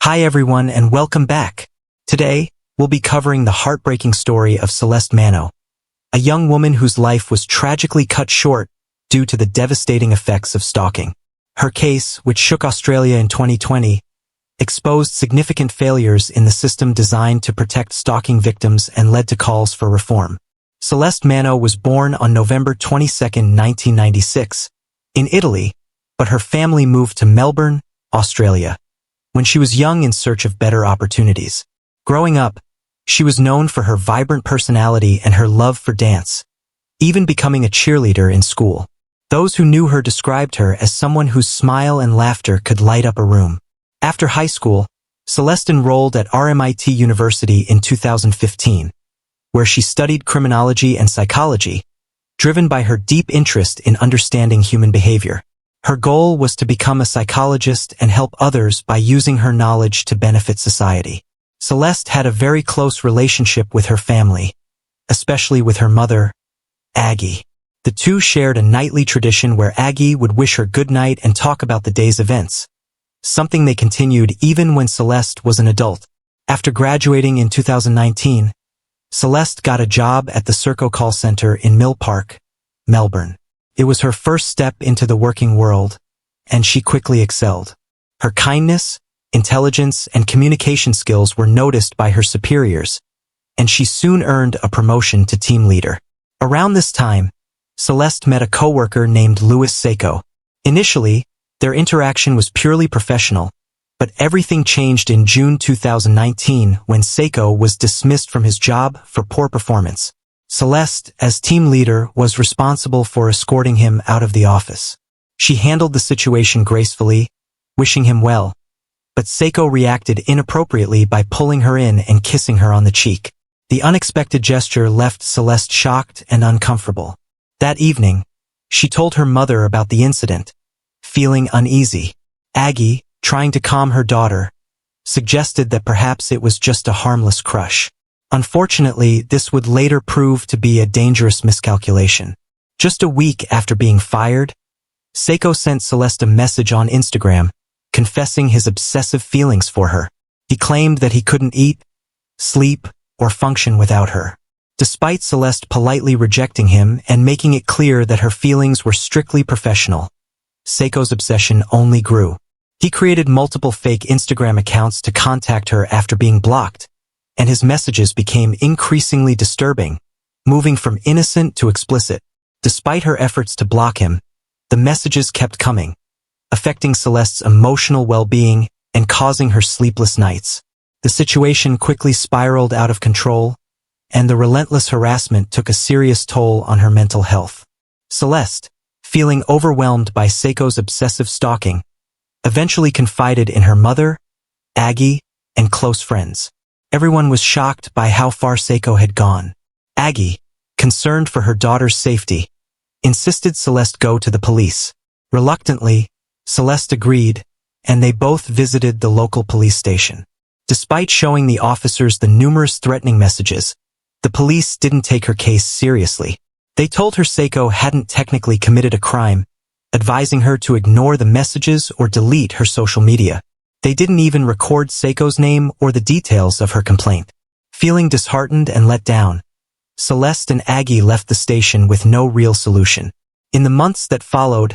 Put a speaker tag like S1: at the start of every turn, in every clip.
S1: Hi everyone and welcome back. Today, we'll be covering the heartbreaking story of Celeste Manno, a young woman whose life was tragically cut short due to the devastating effects of stalking. Her case, which shook Australia in 2020, exposed significant failures in the system designed to protect stalking victims and led to calls for reform. Celeste Manno was born on November 22, 1996, in Italy, but her family moved to Melbourne, Australia, when she was young in search of better opportunities. Growing up, she was known for her vibrant personality and her love for dance, even becoming a cheerleader in school. Those who knew her described her as someone whose smile and laughter could light up a room. After high school, Celeste enrolled at RMIT University in 2015, where she studied criminology and psychology, driven by her deep interest in understanding human behavior. Her goal was to become a psychologist and help others by using her knowledge to benefit society. Celeste had a very close relationship with her family, especially with her mother, Aggie. The two shared a nightly tradition where Aggie would wish her good night and talk about the day's events, something they continued even when Celeste was an adult. After graduating in 2019, Celeste got a job at the Serco call center in Mill Park, Melbourne. It was her first step into the working world, and she quickly excelled. Her kindness, intelligence, and communication skills were noticed by her superiors, and she soon earned a promotion to team leader. Around this time, Celeste met a coworker named Louis Seiko. Initially, their interaction was purely professional, but everything changed in June 2019 when Seiko was dismissed from his job for poor performance. Celeste, as team leader, was responsible for escorting him out of the office. She handled the situation gracefully, wishing him well, but Seiko reacted inappropriately by pulling her in and kissing her on the cheek. The unexpected gesture left Celeste shocked and uncomfortable. That evening, she told her mother about the incident, feeling uneasy. Aggie, trying to calm her daughter, suggested that perhaps it was just a harmless crush. Unfortunately, this would later prove to be a dangerous miscalculation. Just a week after being fired, Seiko sent Celeste a message on Instagram, confessing his obsessive feelings for her. He claimed that he couldn't eat, sleep, or function without her. Despite Celeste politely rejecting him and making it clear that her feelings were strictly professional, Seiko's obsession only grew. He created multiple fake Instagram accounts to contact her after being blocked, and his messages became increasingly disturbing, moving from innocent to explicit. Despite her efforts to block him, the messages kept coming, affecting Celeste's emotional well-being and causing her sleepless nights. The situation quickly spiraled out of control, and the relentless harassment took a serious toll on her mental health. Celeste, feeling overwhelmed by Seiko's obsessive stalking, eventually confided in her mother, Aggie, and close friends. Everyone was shocked by how far Seiko had gone. Aggie, concerned for her daughter's safety, insisted Celeste go to the police. Reluctantly, Celeste agreed, and they both visited the local police station. Despite showing the officers the numerous threatening messages, the police didn't take her case seriously. They told her Seiko hadn't technically committed a crime, advising her to ignore the messages or delete her social media. They didn't even record Seiko's name or the details of her complaint. Feeling disheartened and let down, Celeste and Aggie left the station with no real solution. In the months that followed,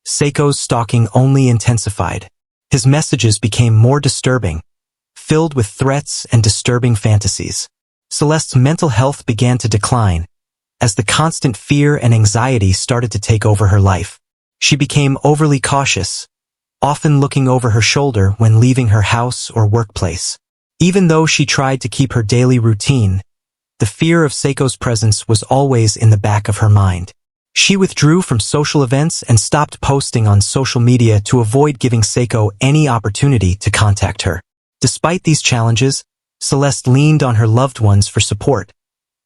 S1: Seiko's stalking only intensified. His messages became more disturbing, filled with threats and disturbing fantasies. Celeste's mental health began to decline, as the constant fear and anxiety started to take over her life. She became overly cautious, often looking over her shoulder when leaving her house or workplace. Even though she tried to keep her daily routine, the fear of Seiko's presence was always in the back of her mind. She withdrew from social events and stopped posting on social media to avoid giving Seiko any opportunity to contact her. Despite these challenges, Celeste leaned on her loved ones for support,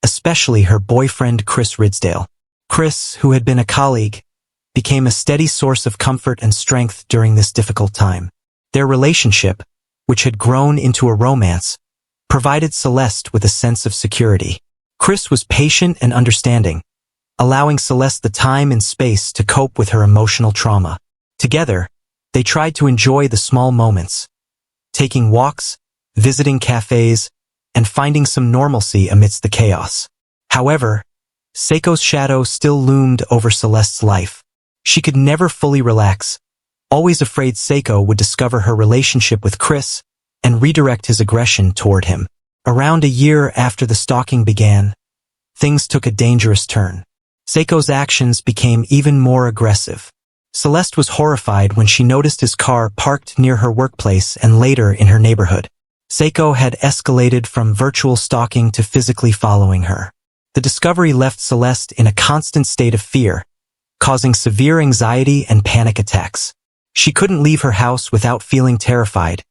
S1: especially her boyfriend Chris Ridsdale. Chris, who had been a colleague, became a steady source of comfort and strength during this difficult time. Their relationship, which had grown into a romance, provided Celeste with a sense of security. Chris was patient and understanding, allowing Celeste the time and space to cope with her emotional trauma. Together, they tried to enjoy the small moments, taking walks, visiting cafes, and finding some normalcy amidst the chaos. However, Seiko's shadow still loomed over Celeste's life. She could never fully relax, always afraid Seiko would discover her relationship with Chris and redirect his aggression toward him. Around a year after the stalking began, things took a dangerous turn. Seiko's actions became even more aggressive. Celeste was horrified when she noticed his car parked near her workplace and later in her neighborhood. Seiko had escalated from virtual stalking to physically following her. The discovery left Celeste in a constant state of fear, causing severe anxiety and panic attacks. She couldn't leave her house without feeling terrified,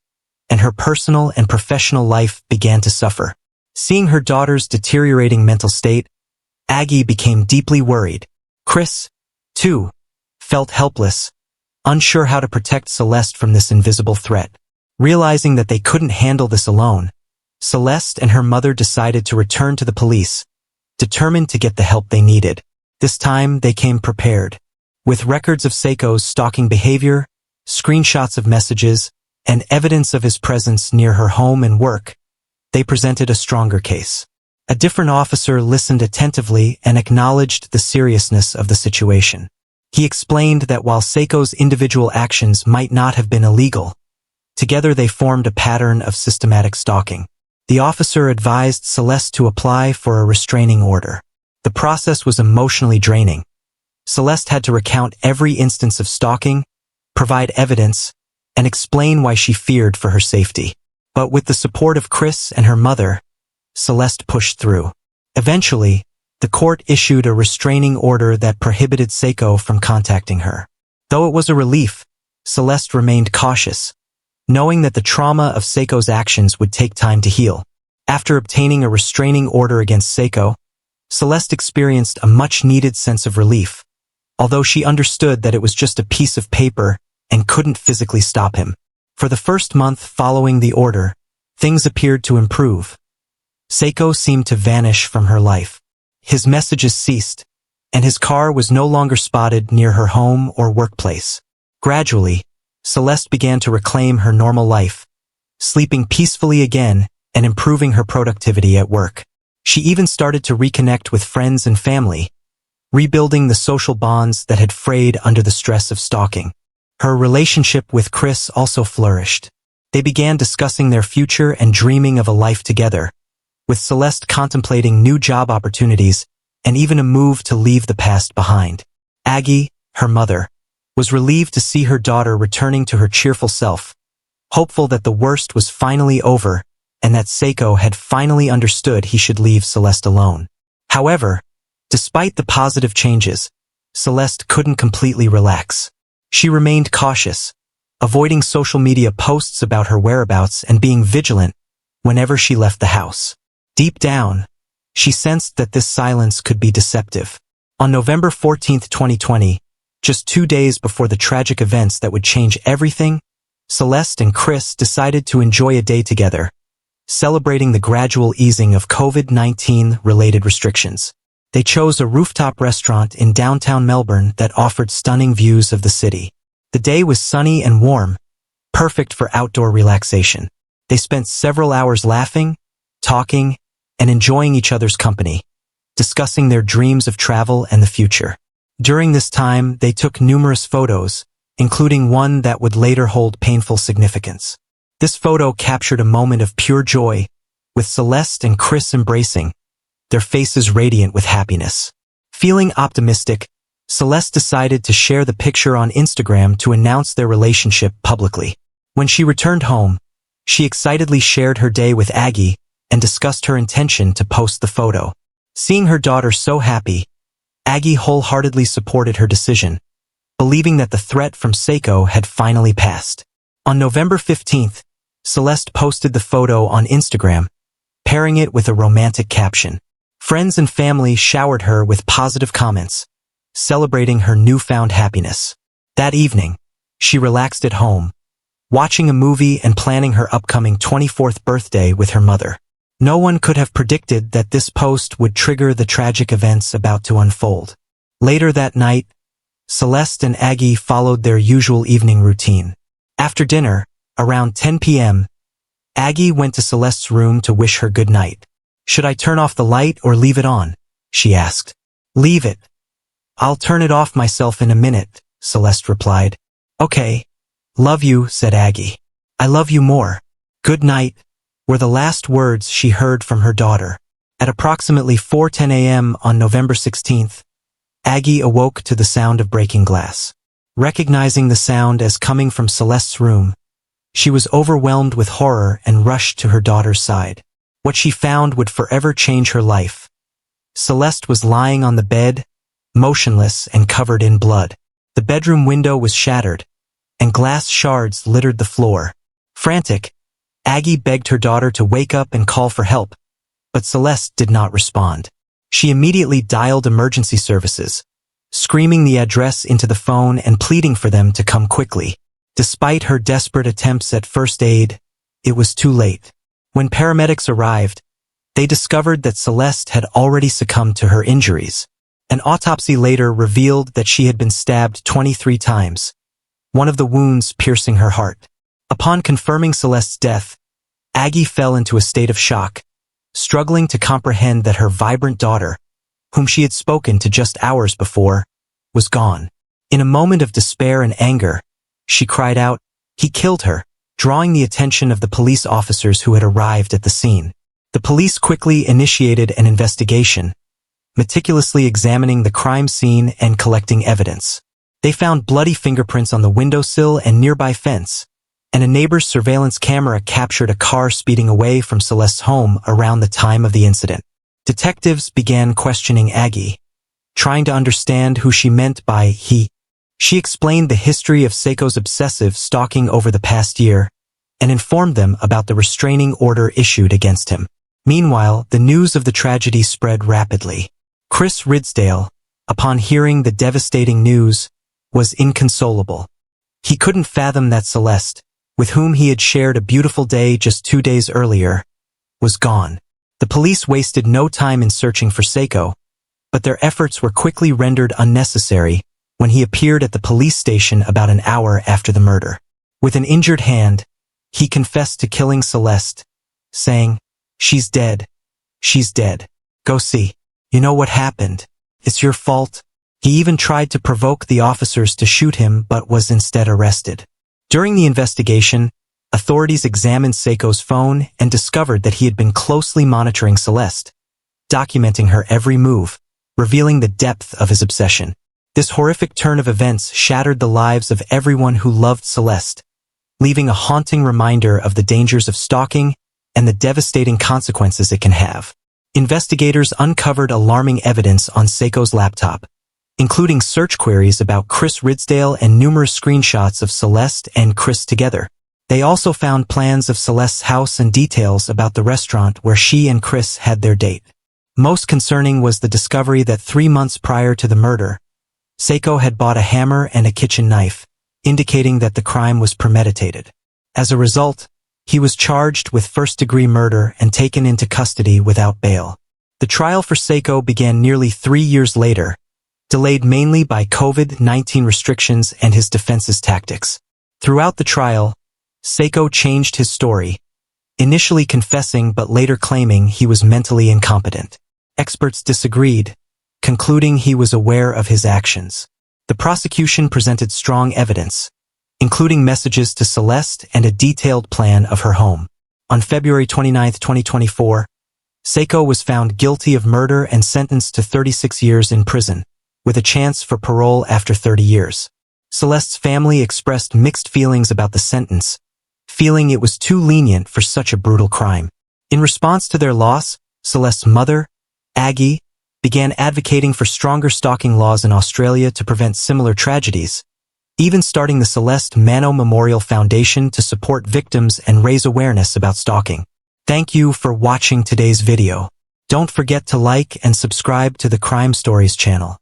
S1: and her personal and professional life began to suffer. Seeing her daughter's deteriorating mental state, Aggie became deeply worried. Chris, too, felt helpless, unsure how to protect Celeste from this invisible threat. Realizing that they couldn't handle this alone, Celeste and her mother decided to return to the police, determined to get the help they needed. This time, they came prepared. With records of Seiko's stalking behavior, screenshots of messages, and evidence of his presence near her home and work, they presented a stronger case. A different officer listened attentively and acknowledged the seriousness of the situation. He explained that while Seiko's individual actions might not have been illegal, together they formed a pattern of systematic stalking. The officer advised Celeste to apply for a restraining order. The process was emotionally draining. Celeste had to recount every instance of stalking, provide evidence, and explain why she feared for her safety. But with the support of Chris and her mother, Celeste pushed through. Eventually, the court issued a restraining order that prohibited Seiko from contacting her. Though it was a relief, Celeste remained cautious, knowing that the trauma of Seiko's actions would take time to heal. After obtaining a restraining order against Seiko, Celeste experienced a much-needed sense of relief, although she understood that it was just a piece of paper and couldn't physically stop him. For the first month following the order, things appeared to improve. Seiko seemed to vanish from her life. His messages ceased, and his car was no longer spotted near her home or workplace. Gradually, Celeste began to reclaim her normal life, sleeping peacefully again and improving her productivity at work. She even started to reconnect with friends and family, rebuilding the social bonds that had frayed under the stress of stalking. Her relationship with Chris also flourished. They began discussing their future and dreaming of a life together, with Celeste contemplating new job opportunities and even a move to leave the past behind. Aggie, her mother, was relieved to see her daughter returning to her cheerful self, hopeful that the worst was finally over and that Seiko had finally understood he should leave Celeste alone. However, despite the positive changes, Celeste couldn't completely relax. She remained cautious, avoiding social media posts about her whereabouts and being vigilant whenever she left the house. Deep down, she sensed that this silence could be deceptive. On November 14, 2020, just 2 days before the tragic events that would change everything, Celeste and Chris decided to enjoy a day together, celebrating the gradual easing of COVID-19 related restrictions. They chose a rooftop restaurant in downtown Melbourne that offered stunning views of the city. The day was sunny and warm, perfect for outdoor relaxation. They spent several hours laughing, talking, and enjoying each other's company, discussing their dreams of travel and the future. During this time, they took numerous photos, including one that would later hold painful significance. This photo captured a moment of pure joy, with Celeste and Chris embracing, their faces radiant with happiness. Feeling optimistic, Celeste decided to share the picture on Instagram to announce their relationship publicly. When she returned home, she excitedly shared her day with Aggie and discussed her intention to post the photo. Seeing her daughter so happy, Aggie wholeheartedly supported her decision, believing that the threat from Seiko had finally passed. On November 15th, Celeste posted the photo on Instagram, pairing it with a romantic caption. Friends and family showered her with positive comments, celebrating her newfound happiness. That evening, she relaxed at home, watching a movie and planning her upcoming 24th birthday with her mother. No one could have predicted that this post would trigger the tragic events about to unfold. Later that night, Celeste and Aggie followed their usual evening routine. After dinner, around 10 p.m., Aggie went to Celeste's room to wish her good night. "Should I turn off the light or leave it on?" she asked. "Leave it. I'll turn it off myself in a minute," Celeste replied. "Okay. Love you," said Aggie. "I love you more. Good night," were the last words she heard from her daughter. At approximately 4:10 a.m. on November 16th, Aggie awoke to the sound of breaking glass. Recognizing the sound as coming from Celeste's room, she was overwhelmed with horror and rushed to her daughter's side. What she found would forever change her life. Celeste was lying on the bed, motionless and covered in blood. The bedroom window was shattered, and glass shards littered the floor. Frantic, Aggie begged her daughter to wake up and call for help, but Celeste did not respond. She immediately dialed emergency services, screaming the address into the phone and pleading for them to come quickly. Despite her desperate attempts at first aid, it was too late. When paramedics arrived, they discovered that Celeste had already succumbed to her injuries. An autopsy later revealed that she had been stabbed 23 times, one of the wounds piercing her heart. Upon confirming Celeste's death, Aggie fell into a state of shock, struggling to comprehend that her vibrant daughter, whom she had spoken to just hours before, was gone. In a moment of despair and anger, she cried out, "He killed her," drawing the attention of the police officers who had arrived at the scene. The police quickly initiated an investigation, meticulously examining the crime scene and collecting evidence. They found bloody fingerprints on the windowsill and nearby fence, and a neighbor's surveillance camera captured a car speeding away from Celeste's home around the time of the incident. Detectives began questioning Aggie, trying to understand who she meant by he. She explained the history of Seiko's obsessive stalking over the past year and informed them about the restraining order issued against him. Meanwhile, the news of the tragedy spread rapidly. Chris Ridsdale, upon hearing the devastating news, was inconsolable. He couldn't fathom that Celeste, with whom he had shared a beautiful day just 2 days earlier, was gone. The police wasted no time in searching for Seiko, but their efforts were quickly rendered unnecessary when he appeared at the police station about an hour after the murder. With an injured hand, he confessed to killing Celeste, saying, "She's dead. She's dead. Go see. You know what happened. It's your fault." He even tried to provoke the officers to shoot him but was instead arrested. During the investigation, authorities examined Seiko's phone and discovered that he had been closely monitoring Celeste, documenting her every move, revealing the depth of his obsession. This horrific turn of events shattered the lives of everyone who loved Celeste, leaving a haunting reminder of the dangers of stalking and the devastating consequences it can have. Investigators uncovered alarming evidence on Seiko's laptop, including search queries about Chris Ridsdale and numerous screenshots of Celeste and Chris together. They also found plans of Celeste's house and details about the restaurant where she and Chris had their date. Most concerning was the discovery that 3 months prior to the murder, Seiko had bought a hammer and a kitchen knife, indicating that the crime was premeditated. As a result, he was charged with first-degree murder and taken into custody without bail. The trial for Seiko began nearly 3 years later, delayed mainly by COVID-19 restrictions and his defense's tactics. Throughout the trial, Seiko changed his story, initially confessing but later claiming he was mentally incompetent. Experts disagreed, concluding he was aware of his actions. The prosecution presented strong evidence, including messages to Celeste and a detailed plan of her home. On February 29, 2024, Seiko was found guilty of murder and sentenced to 36 years in prison, with a chance for parole after 30 years. Celeste's family expressed mixed feelings about the sentence, feeling it was too lenient for such a brutal crime. In response to their loss, Celeste's mother, Aggie, began advocating for stronger stalking laws in Australia to prevent similar tragedies, even starting the Celeste Manno Memorial Foundation to support victims and raise awareness about stalking. Thank you for watching today's video. Don't forget to like and subscribe to the Crime Stories channel.